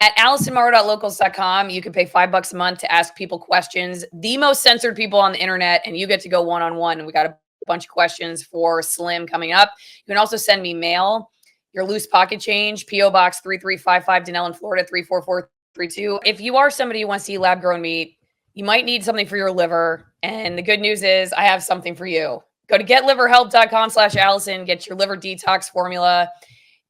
At AllisonMorrow.locals.com, you can pay $5 a month to ask people questions, the most censored people on the internet, and you get to go one-on-one. And we got a bunch of questions for Slim coming up. You can also send me mail, your loose pocket change, P.O. Box 3355, Denellen, Florida 34432. If you are somebody who wants to eat lab-grown meat, you might need something for your liver. And the good news is I have something for you. Go to getliverhelp.com/Allison, get your liver detox formula.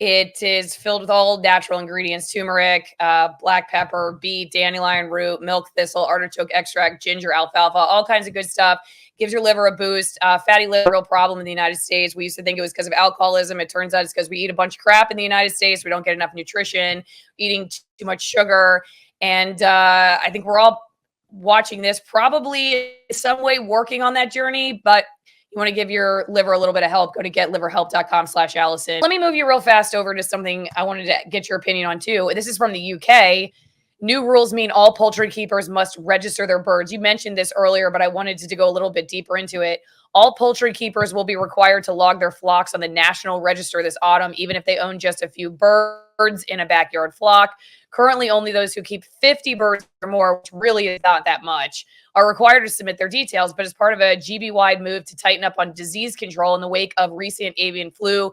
It is filled with all natural ingredients: turmeric, black pepper, beet, dandelion root, milk thistle, artichoke extract, ginger, alfalfa, all kinds of good stuff. Gives your liver a boost. Fatty liver, real problem in the United States. We used to think it was because of alcoholism. It turns out it's because we eat a bunch of crap in the United States. We don't get enough nutrition, eating too much sugar. And I think we're all watching this, probably some way working on that journey, but you want to give your liver a little bit of help, go to getliverhelp.com/Allison. Let me move you real fast over to something I wanted to get your opinion on too. This is from the UK. New rules mean all poultry keepers must register their birds. You mentioned this earlier, but I wanted to go a little bit deeper into it. All poultry keepers will be required to log their flocks on the National Register this autumn, even if they own just a few birds in a backyard flock. Currently, only those who keep 50 birds or more, which really is not that much, are required to submit their details. But as part of a GB-wide move to tighten up on disease control in the wake of recent avian flu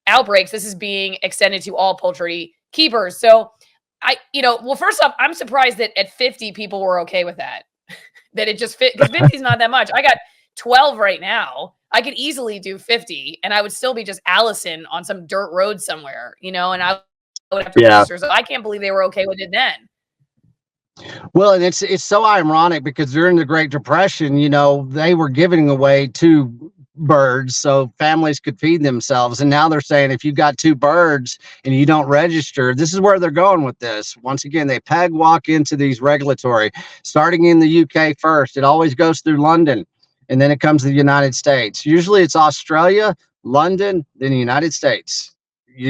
outbreaks, this is being extended to all poultry keepers. So well, first off, I'm surprised that at 50 people were okay with that. That it just fit, because 50 is not that much. I got 12 right now. I could easily do 50 and I would still be just Allison on some dirt road somewhere, and I would have to register. So I can't believe they were okay with it then. Well, and it's so ironic because during the Great Depression, they were giving away 2 birds so families could feed themselves. And now they're saying if you got 2 birds and you don't register, this is where they're going with this. Once again, they walk into these regulatory, starting in the UK first. It always goes through London and then it comes to the United States. Usually it's Australia, London, then the United States.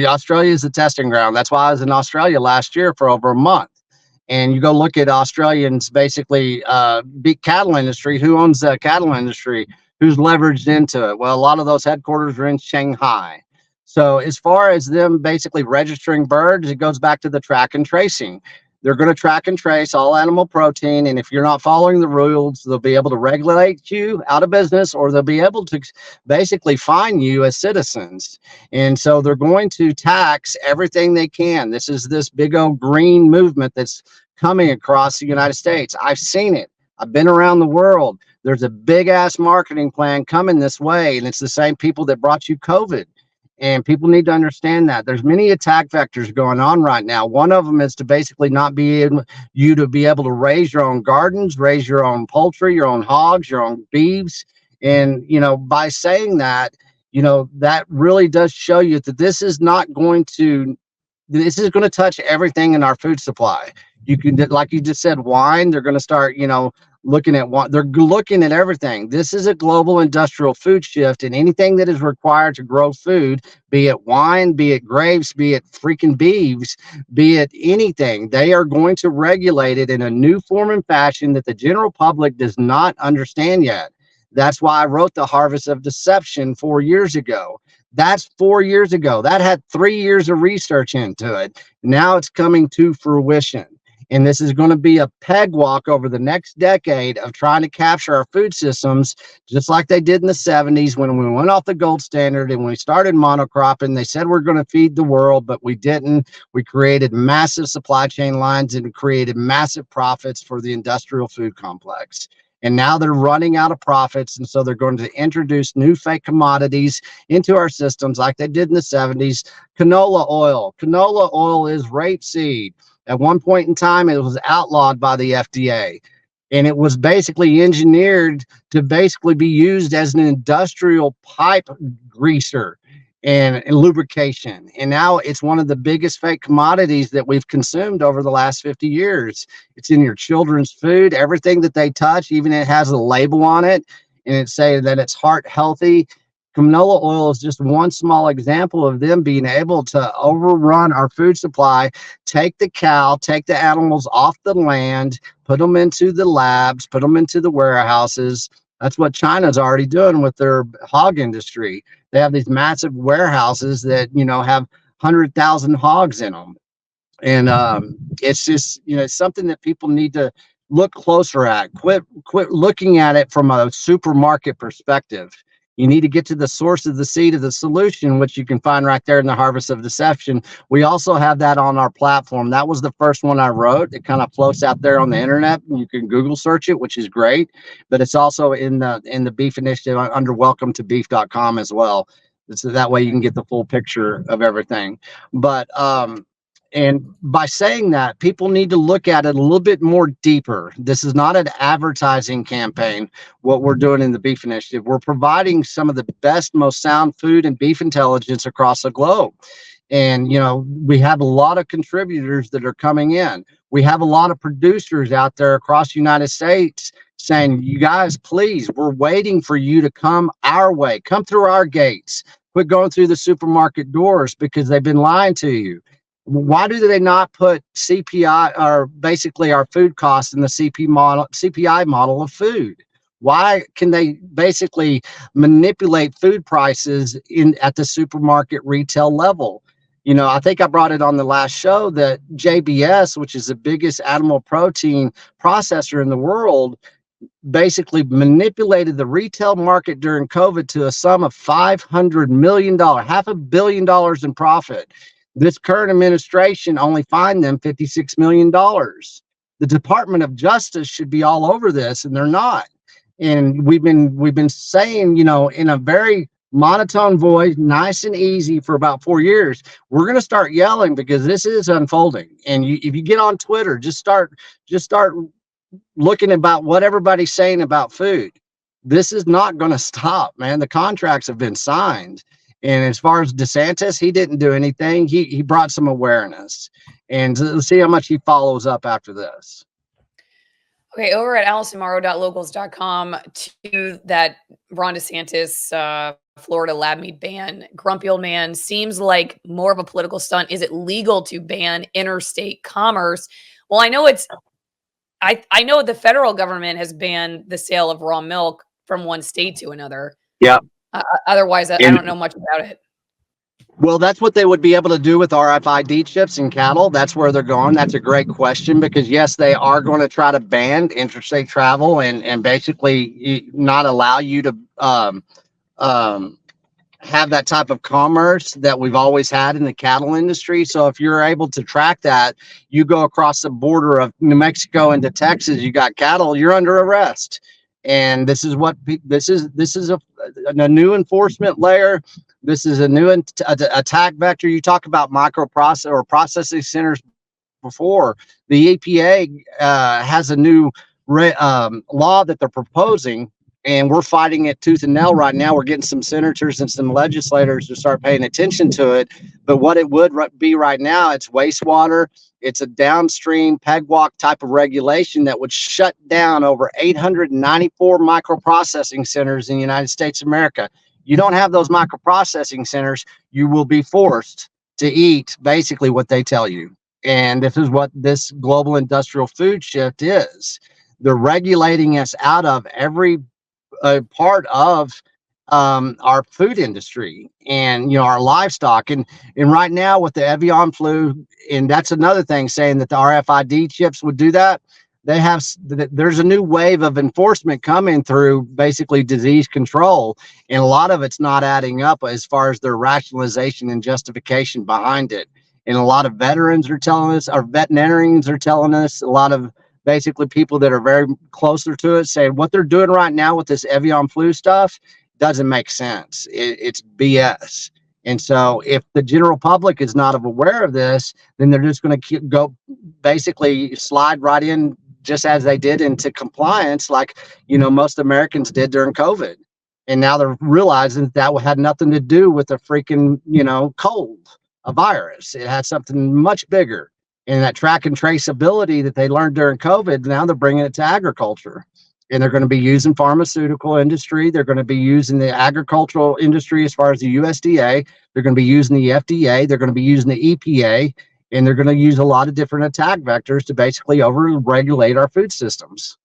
Australia is the testing ground. That's why I was in Australia last year for over a month. And you go look at Australians, basically big cattle industry. Who owns the cattle industry? Who's leveraged into it? Well, a lot of those headquarters are in Shanghai. So as far as them basically registering birds, it goes back to the track and tracing. They're going to track and trace all animal protein. And if you're not following the rules, they'll be able to regulate you out of business, or they'll be able to basically fine you as citizens. And so they're going to tax everything they can. This is this big old green movement that's coming across the United States. I've seen it. I've been around the world. There's a big ass marketing plan coming this way. And it's the same people that brought you COVID. And people need to understand that there's many attack vectors going on right now. One of them is to basically not be able to raise your own gardens, raise your own poultry, your own hogs, your own beeves. And, by saying that, that really does show you that this is going to touch everything in our food supply. You can, like you just said, wine, they're going to start, looking at what they're looking at everything. This is a global industrial food shift, and anything that is required to grow food, be it wine, be it grapes, be it freaking beeves, be it anything, they are going to regulate it in a new form and fashion that the general public does not understand yet. That's why I wrote The Harvest of Deception 4 years ago. That's 4 years ago. That had 3 years of research into it. Now it's coming to fruition. And this is going to be a peg walk over the next decade of trying to capture our food systems, just like they did in the 70s when we went off the gold standard and we started monocropping. They said we're going to feed the world, but we didn't. We created massive supply chain lines and created massive profits for the industrial food complex. And now they're running out of profits. And so they're going to introduce new fake commodities into our systems like they did in the 70s. Canola oil. Canola oil is rapeseed. At one point in time, it was outlawed by the FDA, and it was basically engineered to basically be used as an industrial pipe greaser and lubrication. And now it's one of the biggest fake commodities that we've consumed over the last 50 years. It's in your children's food, everything that they touch, even it has a label on it, and it says that it's heart healthy. Canola oil is just one small example of them being able to overrun our food supply, take the cow, take the animals off the land, put them into the labs, put them into the warehouses. That's what China's already doing with their hog industry. They have these massive warehouses that, have 100,000 hogs in them. And it's just, it's something that people need to look closer at. Quit looking at it from a supermarket perspective. You need to get to the source of the seed of the solution, which you can find right there in the Harvest of Deception. We also have that on our platform. That was the first one I wrote. It kind of floats out there on the internet. You can Google search it, which is great, but it's also in the Beef Initiative under welcometobeef.com as well. So that way you can get the full picture of everything. But and by saying that, people need to look at it a little bit more deeper. This is not an advertising campaign, what we're doing in the Beef Initiative. We're providing some of the best, most sound food and beef intelligence across the globe. And, we have a lot of contributors that are coming in. We have a lot of producers out there across the United States saying, you guys, please, we're waiting for you to come our way. Come through our gates. Quit going through the supermarket doors because they've been lying to you. Why do they not put CPI, or basically our food costs, in the CPI model of food? Why can they basically manipulate food prices at the supermarket retail level? I think I brought it on the last show that JBS, which is the biggest animal protein processor in the world, basically manipulated the retail market during COVID to a sum of $500 million, $500 million in profit. This current administration only fined them $56 million. The Department of Justice should be all over this, and they're not. And we've been saying, in a very monotone voice, nice and easy, for about 4 years. We're going to start yelling because this is unfolding. And if you get on Twitter, just start looking about what everybody's saying about food. This is not going to stop, man. The contracts have been signed. And as far as DeSantis, he didn't do anything. He brought some awareness. And let's see how much he follows up after this. Okay, over at AllisonMorrow.locals.com, to that Ron DeSantis Florida lab meat ban, grumpy old man, seems like more of a political stunt. Is it legal to ban interstate commerce? Well, I know I know the federal government has banned the sale of raw milk from one state to another. Yeah. Otherwise, I don't know much about it. Well, that's what they would be able to do with RFID chips in cattle. That's where they're going. That's a great question, because yes, they are going to try to ban interstate travel and basically not allow you to have that type of commerce that we've always had in the cattle industry. So if you're able to track that, you go across the border of New Mexico into Texas, you got cattle, you're under arrest. And this is a new enforcement layer. This is a new attack vector. You talk about microprocessor or processing centers before. The EPA has a new law that they're proposing, and we're fighting it tooth and nail right now. We're getting some senators and some legislators to start paying attention to it. But what it would be right now, it's wastewater. It's a downstream peg walk type of regulation that would shut down over 894 microprocessing centers in the United States of America. You don't have those microprocessing centers, you will be forced to eat basically what they tell you. And this is what this global industrial food shift is. They're regulating us out of every part of our food industry and our livestock, and right now with the avian flu, and that's another thing, saying that the RFID chips would do that. There's a new wave of enforcement coming through basically disease control, and a lot of it's not adding up as far as their rationalization and justification behind it. And a lot of veterans are telling us, our veterinarians are telling us, a lot of basically people that are very closer to it saying what they're doing right now with this avian flu stuff doesn't make sense. It's BS. And so if the general public is not aware of this, then they're just going to go basically slide right in, just as they did, into compliance, like, most Americans did during COVID. And now they're realizing that had nothing to do with a freaking, cold, a virus. It had something much bigger. And that track and traceability that they learned during COVID, now they're bringing it to agriculture. And they're going to be using pharmaceutical industry. They're going to be using the agricultural industry as far as the USDA. They're going to be using the FDA. They're going to be using the EPA. And they're going to use a lot of different attack vectors to basically over-regulate our food systems.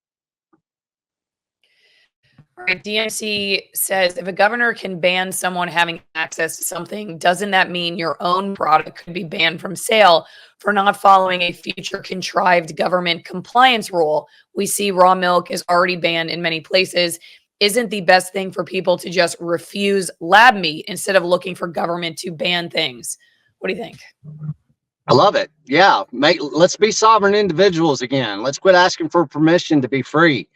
All right, DMC says, if a governor can ban someone having access to something, doesn't that mean your own product could be banned from sale for not following a future contrived government compliance rule? We see raw milk is already banned in many places. Isn't the best thing for people to just refuse lab meat instead of looking for government to ban things? What do you think? I love it. Yeah. Let's be sovereign individuals again. Let's quit asking for permission to be free.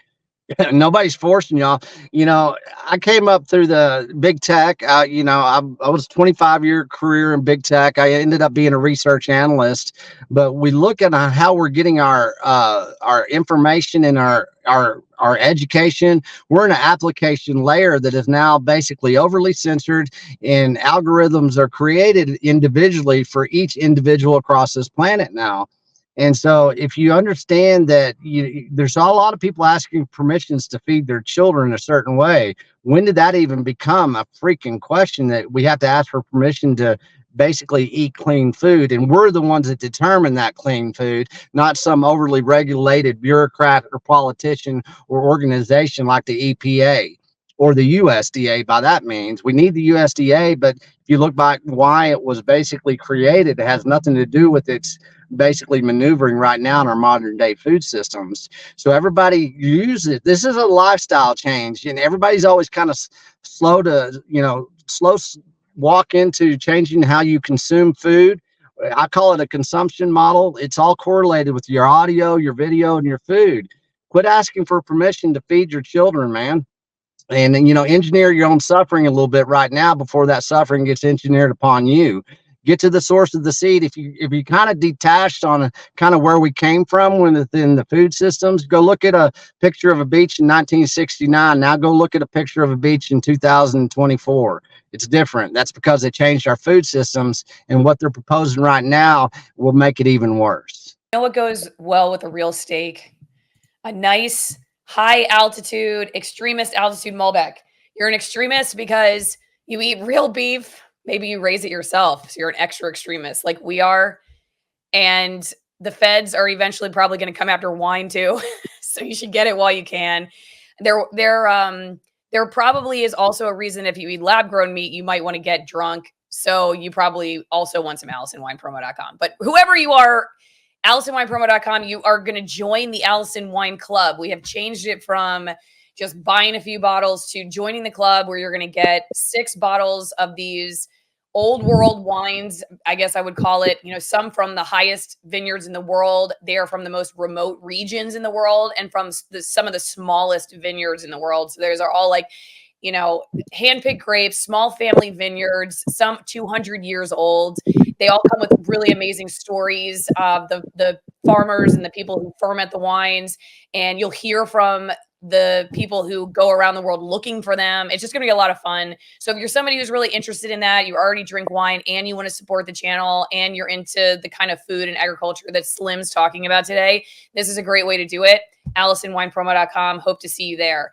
Nobody's forcing y'all. I came up through the big tech. I was 25-year career in big tech. I ended up being a research analyst. But we look at how we're getting our information and our education. We're in an application layer that is now basically overly censored, and algorithms are created individually for each individual across this planet now. And so if you understand that there's a lot of people asking permissions to feed their children a certain way, when did that even become a freaking question that we have to ask for permission to basically eat clean food? And we're the ones that determine that clean food, not some overly regulated bureaucrat or politician or organization like the EPA or the USDA. By that means, we need the USDA, but if you look back why it was basically created, it has nothing to do with its basically maneuvering right now in our modern day food systems. So everybody use it. This is a lifestyle change, and everybody's always kind of slow walk into changing how you consume food. I call it a consumption model. It's all correlated with your audio, your video, and your food. Quit asking for permission to feed your children, man. And engineer your own suffering a little bit right now before that suffering gets engineered upon you. Get to the source of the seed. If you kind of detached on kind of where we came from within the food systems, go look at a picture of a beach in 1969. Now go look at a picture of a beach in 2024. It's different. That's because they changed our food systems, and what they're proposing right now will make it even worse. You know what goes well with a real steak? A nice high altitude, extremist altitude Malbec. You're an extremist because you eat real beef. Maybe you raise it yourself. So you're an extra extremist like we are. And the feds are eventually probably going to come after wine too. So you should get it while you can. There probably is also a reason if you eat lab grown meat, you might want to get drunk. So you probably also want some AllisonWinePromo.com. But whoever you are, AllisonWinePromo.com, you are going to join the Allison Wine Club. We have changed it from just buying a few bottles to joining the club, where you're going to get 6 bottles of these old world wines. I guess I would call it, some from the highest vineyards in the world. They are from the most remote regions in the world, and from some of the smallest vineyards in the world. So those are all like, handpicked grapes, small family vineyards, some 200 years old. They all come with really amazing stories of the farmers and the people who ferment the wines. And you'll hear from the people who go around the world looking for them. It's just going to be a lot of fun. So if you're somebody who's really interested in that, you already drink wine and you want to support the channel and you're into the kind of food and agriculture that Slim's talking about today, this is a great way to do it. AllisonWinePromo.com. Hope to see you there.